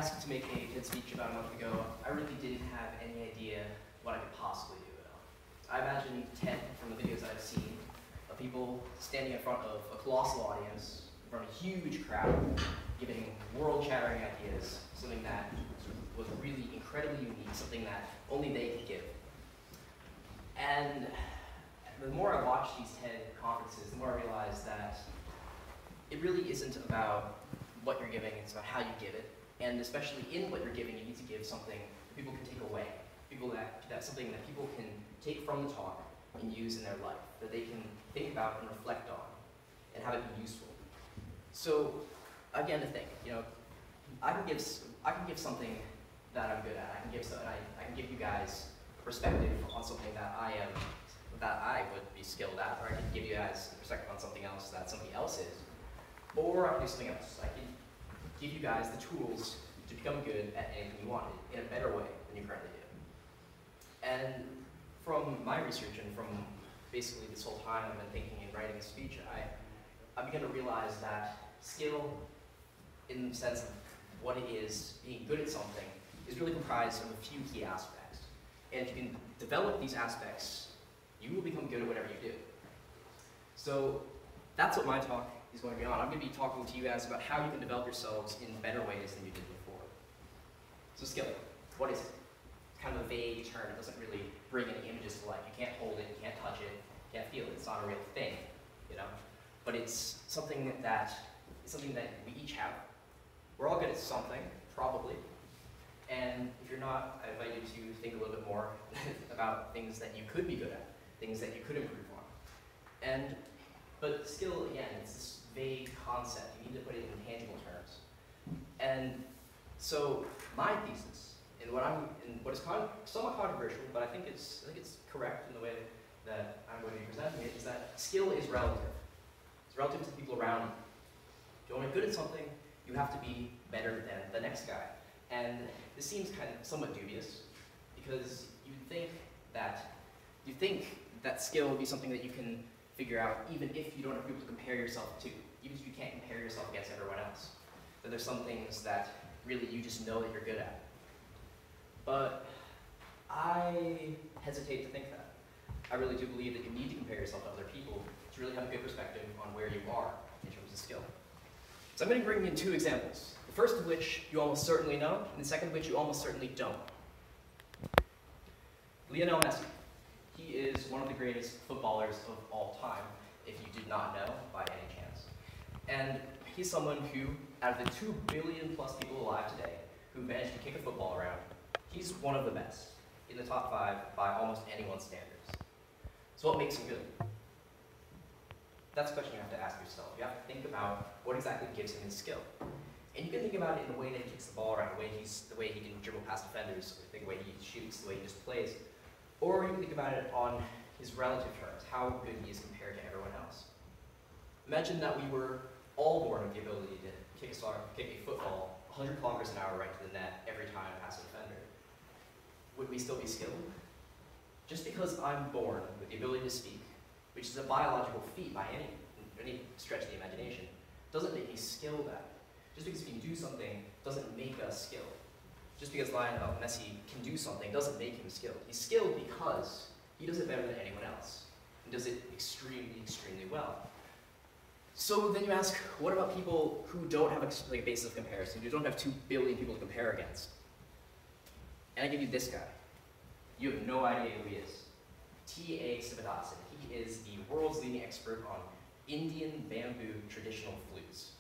asked to make a TED speech about a month ago, I really didn't have any idea what I could possibly do at all. I imagined TED from the videos that I've seen of people standing in front of a colossal audience, in front of a huge crowd, giving world-shattering ideas, something that was really incredibly unique, something that only they could give. And the more I watch these TED conferences, the more I realize that it really isn't about what you're giving, it's about how you give it. And especially in what you're giving, you need to give something that people can take away. That's something that people can take from the talk and use in their life, that they can think about and reflect on, and have it be useful. So, again, to think, I can give something that I'm good at. I can give you guys perspective on something that I would be skilled at, or I can give you guys perspective on something else that somebody else is, or I can do something else. I can give you guys the tools to become good at anything you want in a better way than you currently do. And from my research and from basically this whole time I've been thinking and writing a speech, I began to realize that skill, in the sense of what it is, being good at something, is really comprised of a few key aspects. And if you can develop these aspects, you will become good at whatever you do. So that's what my talk is going to be on. I'm going to be talking to you guys about how you can develop yourselves in better ways than you did before. So skill, what is it? It's kind of a vague term. It doesn't really bring any images to life. You can't hold it, you can't touch it, you can't feel it. It's not a real thing, But it's something that we each have. We're all good at something, probably. And if you're not, I invite you to think a little bit more about things that you could be good at, things that you could improve on. But skill, again, it's this vague concept. You need to put it in tangible terms. And so my thesis, and what is somewhat controversial, but I think it's correct in the way that I'm going to be presenting it, is that skill is relative. It's relative to the people around you. If you want to be good at something, you have to be better than the next guy. And this seems kind of somewhat dubious, because you think that skill would be something that you can figure out even if you don't have people to compare yourself to, even if you can't compare yourself against everyone else. That there's some things that really you just know that you're good at. But I hesitate to think that. I really do believe that you need to compare yourself to other people to really have a good perspective on where you are in terms of skill. So I'm going to bring in two examples. The first of which you almost certainly know, and the second of which you almost certainly don't. Lionel Messi. He is one of the greatest footballers of all time, if you did not know by any chance. And he's someone who, out of the 2 billion plus people alive today who managed to kick a football around, he's one of the best, in the top 5 by almost anyone's standards. So what makes him good? That's a question you have to ask yourself. You have to think about what exactly gives him his skill. And you can think about it in the way that he kicks the ball around, the way he can dribble past defenders, the way he shoots, the way he just plays. Or you can think about it on his relative terms, how good he is compared to everyone else. Imagine that we were all born with the ability to kick a football 100 kilometers an hour right to the net every time past a defender. Would we still be skilled? Just because I'm born with the ability to speak, which is a biological feat by any stretch of the imagination, doesn't make me skilled at it. Just because we can do something doesn't make us skilled. Just because Lionel Messi can do something doesn't make him skilled. He's skilled because he does it better than anyone else, and does it extremely, extremely well. So then you ask, what about people who don't have a basis of comparison, who don't have 2 billion people to compare against? And I give you this guy. You have no idea who he is. TEDxYouth. He is the world's leading expert on Indian bamboo traditional flutes,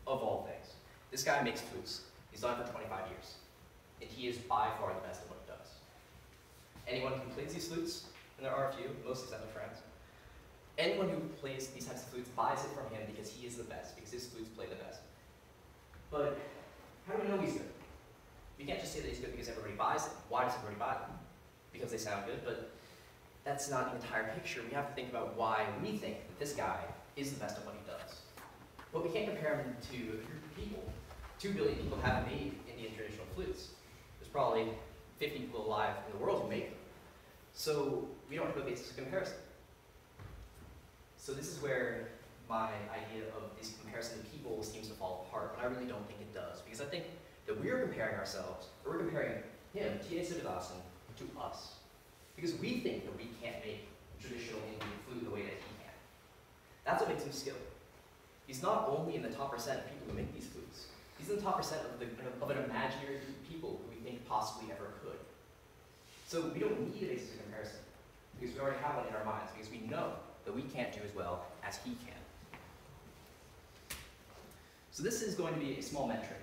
of all things. This guy makes flutes. He's done it for 25 years. And he is by far the best at what he does. Anyone who plays these flutes, and there are a few, mostly set of friends, anyone who plays these types of flutes buys it from him because he is the best, because his flutes play the best. But how do we know he's good? We can't just say that he's good because everybody buys it. Why does everybody buy them? Because they sound good, but that's not the entire picture. We have to think about why we think that this guy is the best at what he does. But we can't compare him to a group of people. 2 billion people haven't made Indian traditional flutes. There's probably 50 people alive in the world who make them. So we don't have a basis of comparison. So this is where my idea of this comparison to people seems to fall apart, but I really don't think it does. Because I think that we're comparing ourselves, or we're comparing him, TEDxYouth, to us. Because we think that we can't make traditional Indian flute the way that he can. That's what makes him skilled. He's not only in the top percent of people who make these flutes, he's in the top percent of an imaginary group of people who we think possibly ever could. So we don't need a basis of comparison, because we already have one in our minds, because we know that we can't do as well as he can. So this is going to be a small metric.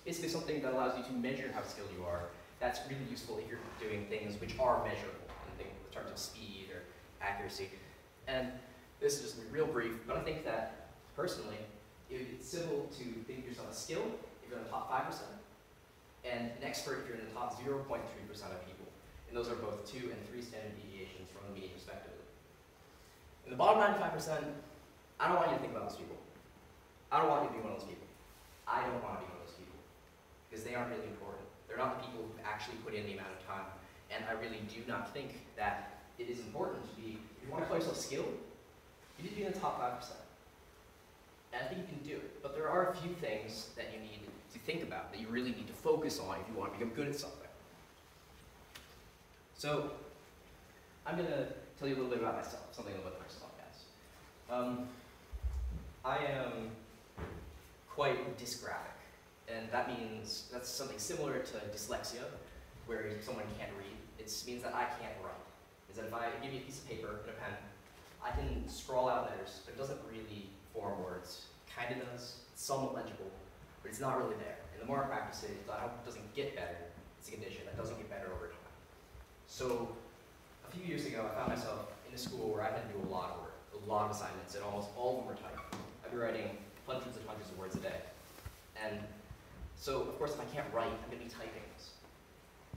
Basically something that allows you to measure how skilled you are. That's really useful if you're doing things which are measurable in terms of speed or accuracy. And this is just real brief, but I think that, personally, it's simple to think of yourself as skilled if you're in the top 5%, and an expert if you're in the top 0.3% of people. And those are both 2 and 3 standard deviations from the mean respectively. In the bottom 95%, I don't want you to think about those people. I don't want you to be one of those people. I don't want to be one of those people, because they aren't really important. They're not the people who actually put in the amount of time. And I really do not think that it is important to be, if you want to call yourself skilled, you need to be in the top 5%. And I think you can do it. But there are a few things that you need to think about, that you really need to focus on if you want to become good at something. So, I'm going to tell you a little bit about myself, something about the first podcast. I am quite dysgraphic. And that means, that's something similar to dyslexia, where someone can't read. It means that I can't write. Is that if I give you a piece of paper and a pen, I can scrawl out letters, but it doesn't really form words. Kind of does, it's somewhat legible, but it's not really there. And the more I practice it, it doesn't get better. It's a condition that doesn't get better over time. So, a few years ago, I found myself in a school where I had to do a lot of work, a lot of assignments, and almost all of them were typed. I'd be writing hundreds and hundreds of words a day. And so, of course, if I can't write, I'm going to be typing this.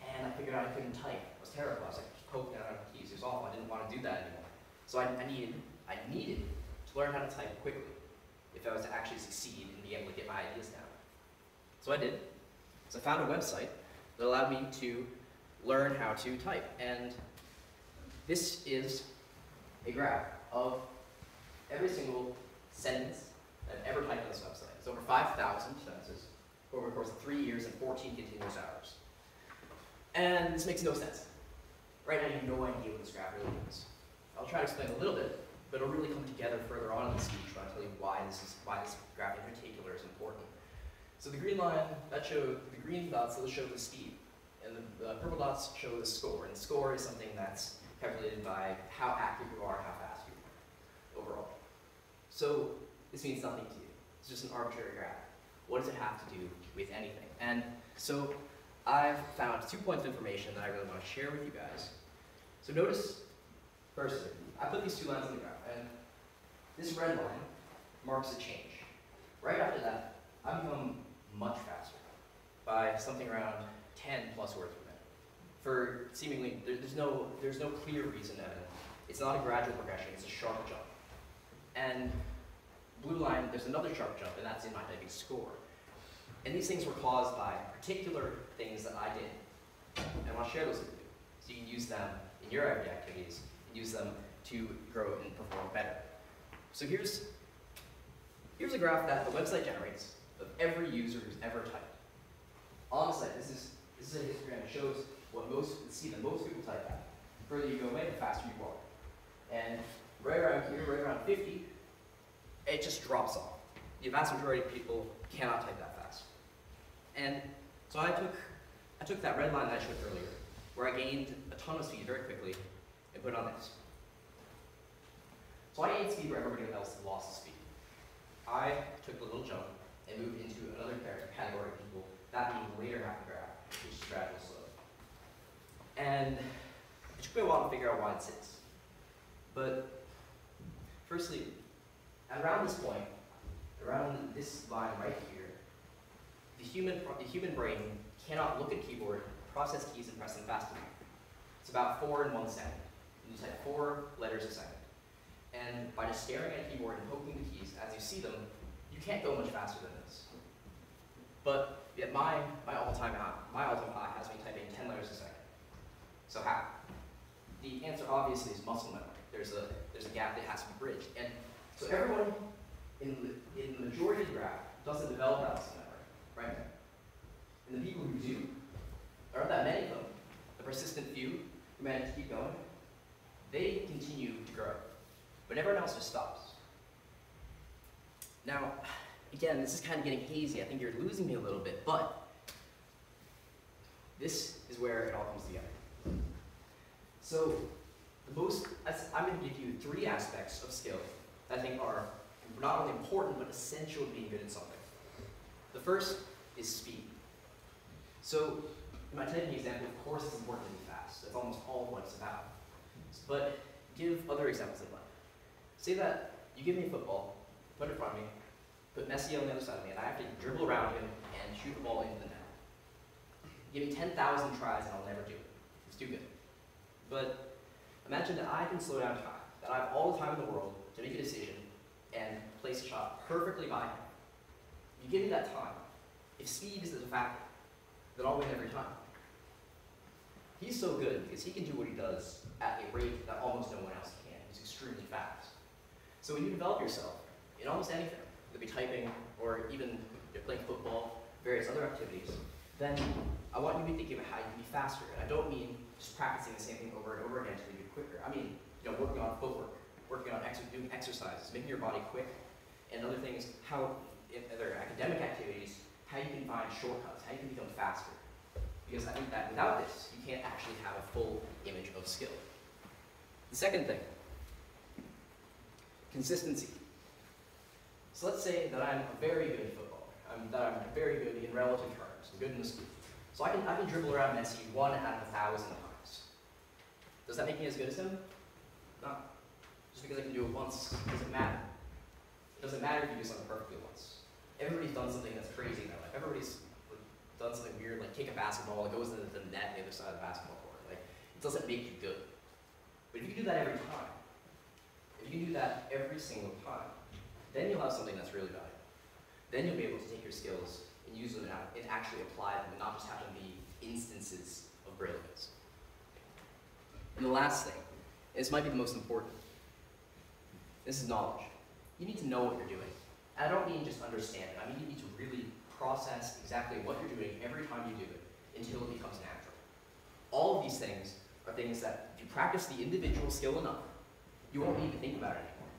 And I figured out I couldn't type. I was terrible. I was like poking out the keys. It was awful. I didn't want to do that anymore. So I needed to learn how to type quickly if I was to actually succeed in being able to get my ideas down. So I did. So I found a website that allowed me to learn how to type. And this is a graph of every single sentence I've ever typed on this website. It's over 5,000 sentences over the course of 3 years and 14 continuous hours. And this makes no sense. Right now, you have no idea what this graph really means. I'll try to explain a little bit, but it'll really come together further on in the speech when I tell you why this graph in particular is important. So the green line, the green dots, those show the speed, and the purple dots show the score. And the score is something that's calculated by how accurate you are and how fast you are overall. So this means nothing to you. It's just an arbitrary graph. What does it have to do with anything? And so I've found 2 points of information that I really want to share with you guys. So notice, firstly, I put these 2 lines on the graph, and this red line marks a change. Right after that, I've become much faster by something around 10 plus words per minute. For seemingly, there's no clear reason evident. It's not a gradual progression, it's a sharp jump. And blue line, there's another sharp jump, and that's in my typing score. And these things were caused by particular things that I did. And I want to share those with you, so you can use them in your everyday activities, and use them to grow and perform better. So here's a graph that the website generates of every user who's ever typed. On the site, this is a histogram. It shows the speed that most people type at. The further you go away, the faster you are. And right around here, right around 50, it just drops off. The vast majority of people cannot type that fast. And so I took that red line that I showed earlier, where I gained a ton of speed very quickly, and put it on this. So I gained speed where everybody else lost speed. I took the little jump and moved into another category of people, that being the later half of the graph, which is gradual slow. And it took me a while to figure out why it sits. But firstly, around this point, around this line right here, the human brain cannot look at a keyboard, process keys, and press them fast enough. It's about 4 in 1 second. You type 4 letters a second. And by just staring at a keyboard and poking the keys as you see them, you can't go much faster than this. But yet my all-time high has me typing 10 letters a second. So how? The answer obviously is muscle memory. There's a gap that has to be bridged. And so everyone in the majority of the graph doesn't develop that muscle memory, right? And the people who do, there aren't that many of them, the persistent few who manage to keep going, they continue to grow. But everyone else just stops. Now, again, this is kind of getting hazy. I think you're losing me a little bit, but this is where it all comes together. So, I'm going to give you 3 aspects of skill that I think are not only important, but essential to being good at something. The first is speed. So, in my typing example, of course it's important to be fast. That's almost all what it's about. But give other examples in mind. Say that you give me a football, put it in front of me, put Messi on the other side of me, and I have to dribble around him and shoot the ball into the net. Give me 10,000 tries and I'll never do it. It's too good. But imagine that I can slow down time, that I have all the time in the world to make a decision and place a shot perfectly by him. You give me that time. If speed is a factor, then I'll win every time. He's so good because he can do what he does at a rate that almost no one else can. He's extremely fast. So when you develop yourself in almost anything, whether it be typing or even playing football, various other activities, then I want you to be thinking about how you can be faster. And I don't mean just practicing the same thing over and over again until you get quicker. I mean, working on footwork, working on doing exercises, making your body quick, and other things, how in other academic activities, how you can find shortcuts, how you can become faster. Because I think that without this, you can't actually have a full image of skill. The second thing, consistency. So let's say that I'm a very good footballer, that I'm very good in relative terms, I'm good in the school. So I can dribble around Messi 1 out of 1,000 times. Does that make me as good as him? No. Just because I can do it once doesn't matter. It doesn't matter if you do something perfectly once. Everybody's done something that's crazy in their life. Everybody's done something weird, like kick a basketball, it goes into the net on the other side of the basketball court. Like, it doesn't make you good. But if you can do that every time, if you can do that every single time, then you'll have something that's really valuable. Then you'll be able to take your skills and use them and actually apply them and not just have them be instances of brilliance. And the last thing, and this might be the most important, this is knowledge. You need to know what you're doing. And I don't mean just understand it. I mean you need to really process exactly what you're doing every time you do it until it becomes natural. All of these things are things that if you practice the individual skill enough, you won't need to think about it anymore.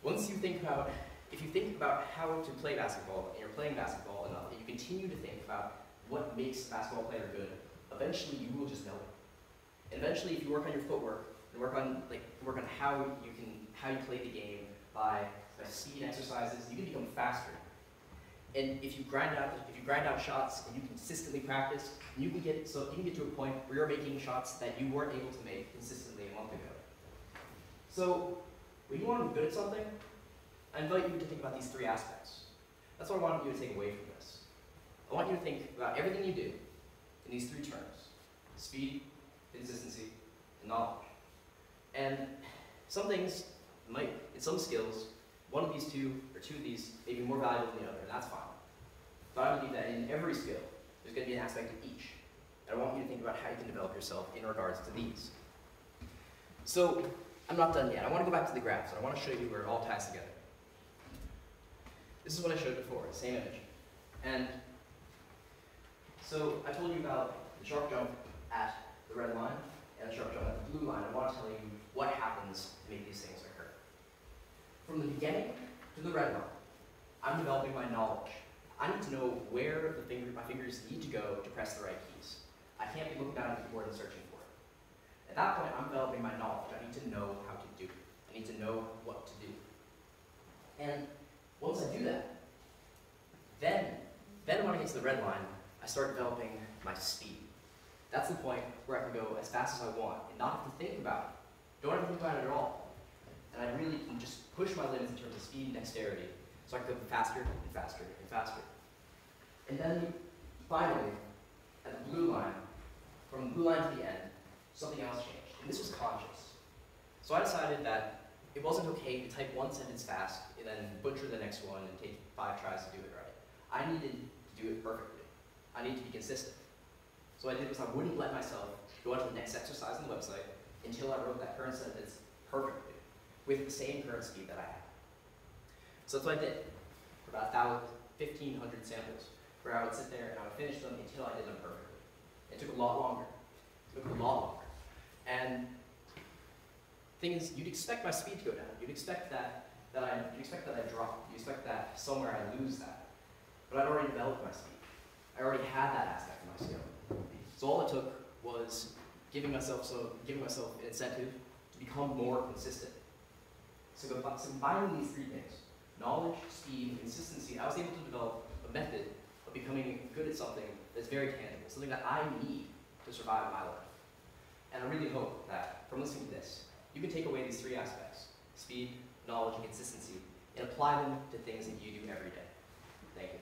Once you think about, if you think about how to play basketball and you're playing basketball enough, and you continue to think about what makes a basketball player good, eventually you will just know it. And eventually, if you work on your footwork and work on how you play the game by speed exercises, you can become faster. And if you grind out shots and you consistently practice, you can get to a point where you're making shots that you weren't able to make consistently a month ago. So when you want to be good at something, I invite you to think about these 3 aspects. That's what I want you to take away from this. I want you to think about everything you do in these 3 terms: speed, consistency, and knowledge. And some things in some skills, one of these 2 or 2 of these may be more valuable than the other, and that's fine. But I believe that in every skill, there's going to be an aspect of each. And I want you to think about how you can develop yourself in regards to these. So, I'm not done yet. I want to go back to the graphs, and I want to show you where it all ties together. This is what I showed before, same image. And so I told you about the sharp jump at the red line and the sharp jump at the blue line. I want to tell you what happens to make these things occur. From the beginning to the red line, I'm developing my knowledge. I need to know where my fingers need to go to press the right keys. I can't be looking down at the keyboard and searching for it. At that point, I'm developing my knowledge. I need to know how to do it. I need to know what to do. And once I do that, then when I get to the red line, I start developing my speed. That's the point where I can go as fast as I want and not have to think about it. Don't have to think about it at all. And I really can just push my limits in terms of speed and dexterity so I can go faster and faster and faster. And then finally, at the blue line, from the blue line to the end, something else changed. And this was conscious. So I decided that it wasn't okay to type one sentence fast and then butcher the next one and take 5 tries to do it right. I needed to do it perfectly. I needed to be consistent. So what I did was I wouldn't let myself go on to the next exercise on the website until I wrote that current sentence perfectly with the same current speed that I had. So that's what I did for about 1,500 samples. where I would sit there and I would finish them until I did them perfectly. It took a lot longer. It took a lot longer. And the thing is, you'd expect my speed to go down. You'd expect that I drop. You'd expect that somewhere I lose that. But I'd already developed my speed. I already had that aspect of my skill. So all it took was giving myself an incentive to become more consistent. So combining these three things, knowledge, speed, and consistency, I was able to develop a method of becoming good at something that's very tangible, something that I need to survive my life. And I really hope that from listening to this, you can take away these three aspects, speed, knowledge, and consistency, and apply them to things that you do every day. Thank you.